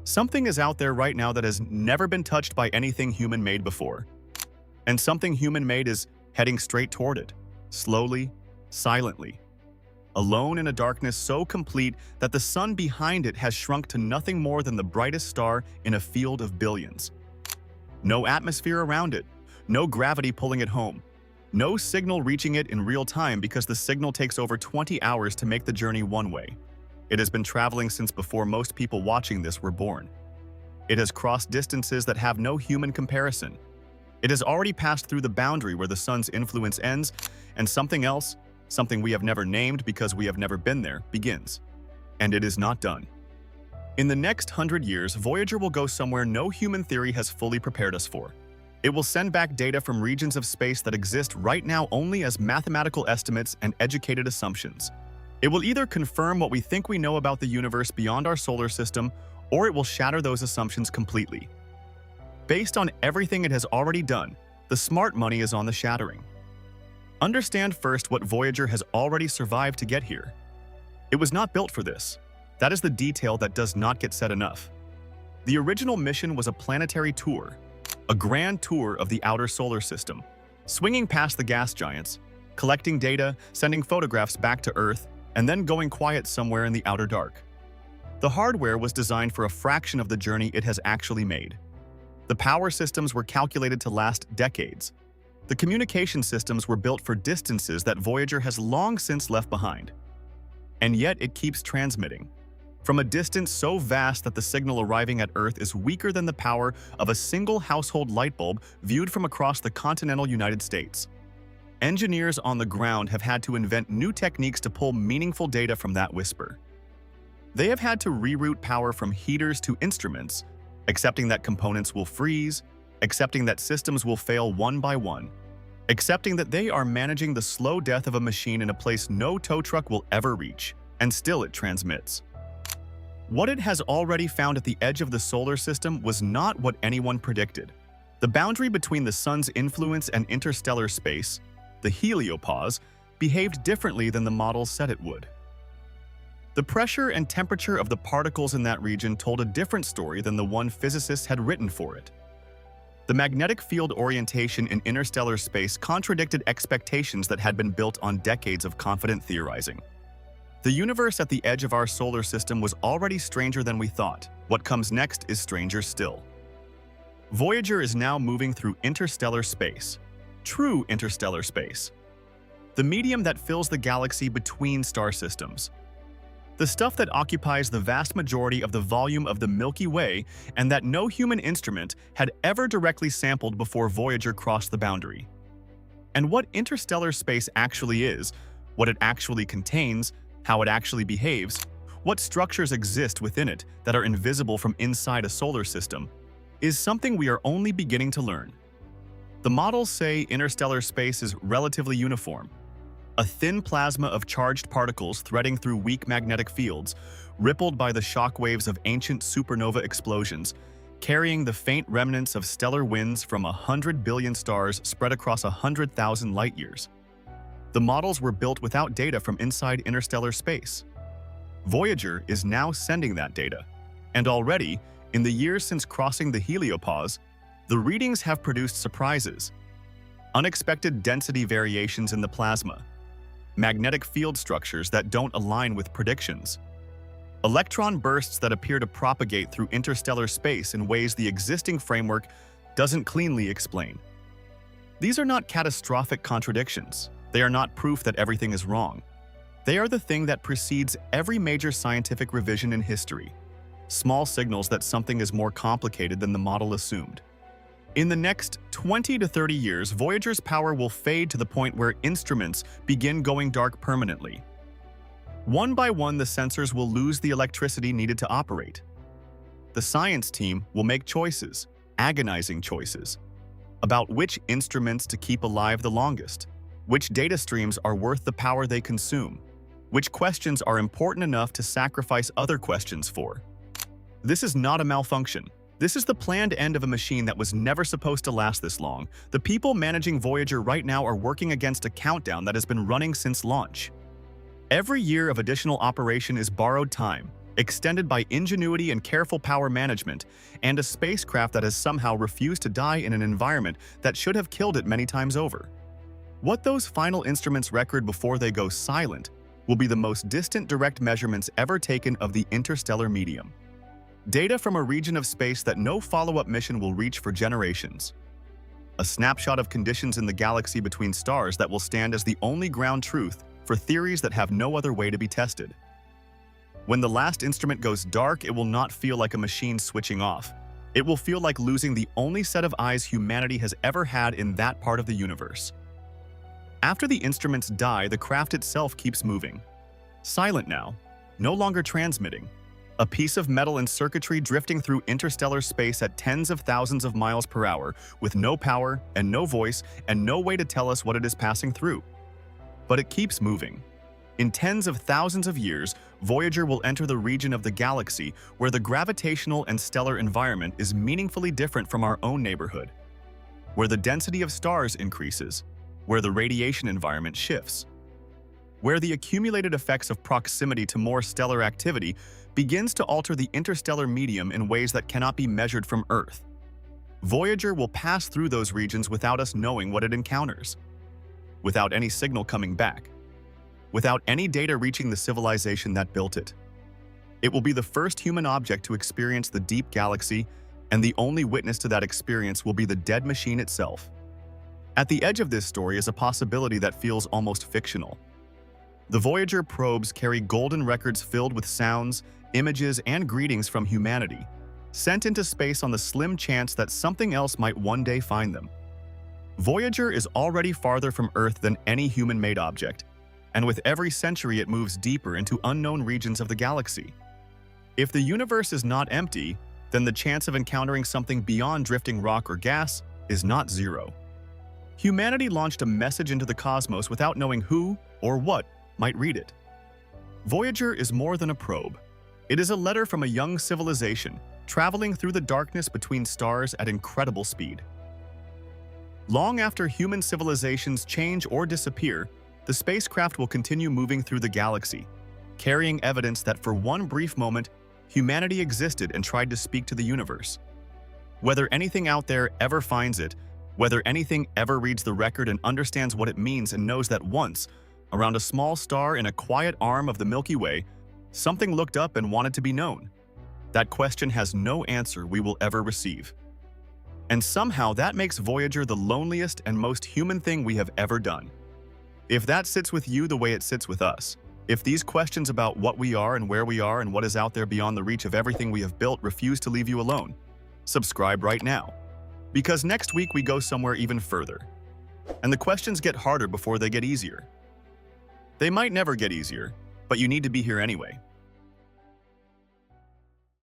Something is out there right now that has never been touched by anything human-made before. And something human-made is heading straight toward it, slowly, silently, alone in a darkness so complete that the sun behind it has shrunk to nothing more than the brightest star in a field of billions. No atmosphere around it, no gravity pulling it home, no signal reaching it in real time because the signal takes over 20 hours to make the journey one way. It has been traveling since before most people watching this were born. It has crossed distances that have no human comparison. It has already passed through the boundary where the sun's influence ends, and something else, something we have never named because we have never been there, begins. And it is not done. In the next 100 years, Voyager will go somewhere no human theory has fully prepared us for. It will send back data from regions of space that exist right now only as mathematical estimates and educated assumptions. It will either confirm what we think we know about the universe beyond our solar system, or it will shatter those assumptions completely. Based on everything it has already done, the smart money is on the shattering. Understand first what Voyager has already survived to get here. It was not built for this. That is the detail that does not get said enough. The original mission was a planetary tour, a grand tour of the outer solar system, swinging past the gas giants, collecting data, sending photographs back to Earth, and then going quiet somewhere in the outer dark. The hardware was designed for a fraction of the journey it has actually made. The power systems were calculated to last decades. The communication systems were built for distances that Voyager has long since left behind. And yet it keeps transmitting. From a distance so vast that the signal arriving at Earth is weaker than the power of a single household light bulb viewed from across the continental United States. Engineers on the ground have had to invent new techniques to pull meaningful data from that whisper. They have had to reroute power from heaters to instruments, accepting that components will freeze, accepting that systems will fail one by one, accepting that they are managing the slow death of a machine in a place no tow truck will ever reach, and still it transmits. What it has already found at the edge of the solar system was not what anyone predicted. The boundary between the sun's influence and interstellar space, the heliopause, behaved differently than the models said it would. The pressure and temperature of the particles in that region told a different story than the one physicists had written for it. The magnetic field orientation in interstellar space contradicted expectations that had been built on decades of confident theorizing. The universe at the edge of our solar system was already stranger than we thought. What comes next is stranger still. Voyager is now moving through interstellar space. True interstellar space. The medium that fills the galaxy between star systems. The stuff that occupies the vast majority of the volume of the Milky Way and that no human instrument had ever directly sampled before Voyager crossed the boundary. And what interstellar space actually is, what it actually contains, how it actually behaves, what structures exist within it that are invisible from inside a solar system, is something we are only beginning to learn. The models say interstellar space is relatively uniform. A thin plasma of charged particles threading through weak magnetic fields, rippled by the shock waves of ancient supernova explosions, carrying the faint remnants of stellar winds from 100 billion stars spread across 100,000 light-years. The models were built without data from inside interstellar space. Voyager is now sending that data, and already, in the years since crossing the heliopause, the readings have produced surprises. Unexpected density variations in the plasma, magnetic field structures that don't align with predictions, electron bursts that appear to propagate through interstellar space in ways the existing framework doesn't cleanly explain. These are not catastrophic contradictions. They are not proof that everything is wrong. They are the thing that precedes every major scientific revision in history. Small signals that something is more complicated than the model assumed. In the next 20 to 30 years, Voyager's power will fade to the point where instruments begin going dark permanently. One by one, the sensors will lose the electricity needed to operate. The science team will make choices, agonizing choices, about which instruments to keep alive the longest, which data streams are worth the power they consume, which questions are important enough to sacrifice other questions for. This is not a malfunction. This is the planned end of a machine that was never supposed to last this long. The people managing Voyager right now are working against a countdown that has been running since launch. Every year of additional operation is borrowed time, extended by ingenuity and careful power management, and a spacecraft that has somehow refused to die in an environment that should have killed it many times over. What those final instruments record before they go silent will be the most distant direct measurements ever taken of the interstellar medium. Data from a region of space that no follow-up mission will reach for generations. A snapshot of conditions in the galaxy between stars that will stand as the only ground truth for theories that have no other way to be tested. When the last instrument goes dark, it will not feel like a machine switching off. It will feel like losing the only set of eyes humanity has ever had in that part of the universe. After the instruments die, the craft itself keeps moving. Silent now, no longer transmitting. A piece of metal and circuitry drifting through interstellar space at tens of thousands of miles per hour, with no power and no voice and no way to tell us what it is passing through. But it keeps moving. In tens of thousands of years, Voyager will enter the region of the galaxy where the gravitational and stellar environment is meaningfully different from our own neighborhood, where the density of stars increases, where the radiation environment shifts, where the accumulated effects of proximity to more stellar activity begins to alter the interstellar medium in ways that cannot be measured from Earth. Voyager will pass through those regions without us knowing what it encounters, without any signal coming back, without any data reaching the civilization that built it. It will be the first human object to experience the deep galaxy, and the only witness to that experience will be the dead machine itself. At the edge of this story is a possibility that feels almost fictional. The Voyager probes carry golden records filled with sounds, images, and greetings from humanity, sent into space on the slim chance that something else might one day find them. Voyager is already farther from Earth than any human-made object, and with every century it moves deeper into unknown regions of the galaxy. If the universe is not empty, then the chance of encountering something beyond drifting rock or gas is not zero. Humanity launched a message into the cosmos without knowing who or what might read it. Voyager is more than a probe. It is a letter from a young civilization, traveling through the darkness between stars at incredible speed. Long after human civilizations change or disappear, the spacecraft will continue moving through the galaxy, carrying evidence that for one brief moment, humanity existed and tried to speak to the universe. Whether anything out there ever finds it, whether anything ever reads the record and understands what it means and knows that once, around a small star in a quiet arm of the Milky Way, something looked up and wanted to be known. That question has no answer we will ever receive. And somehow that makes Voyager the loneliest and most human thing we have ever done. If that sits with you the way it sits with us, if these questions about what we are and where we are and what is out there beyond the reach of everything we have built refuse to leave you alone, subscribe right now. Because next week we go somewhere even further. And the questions get harder before they get easier. They might never get easier, but you need to be here anyway.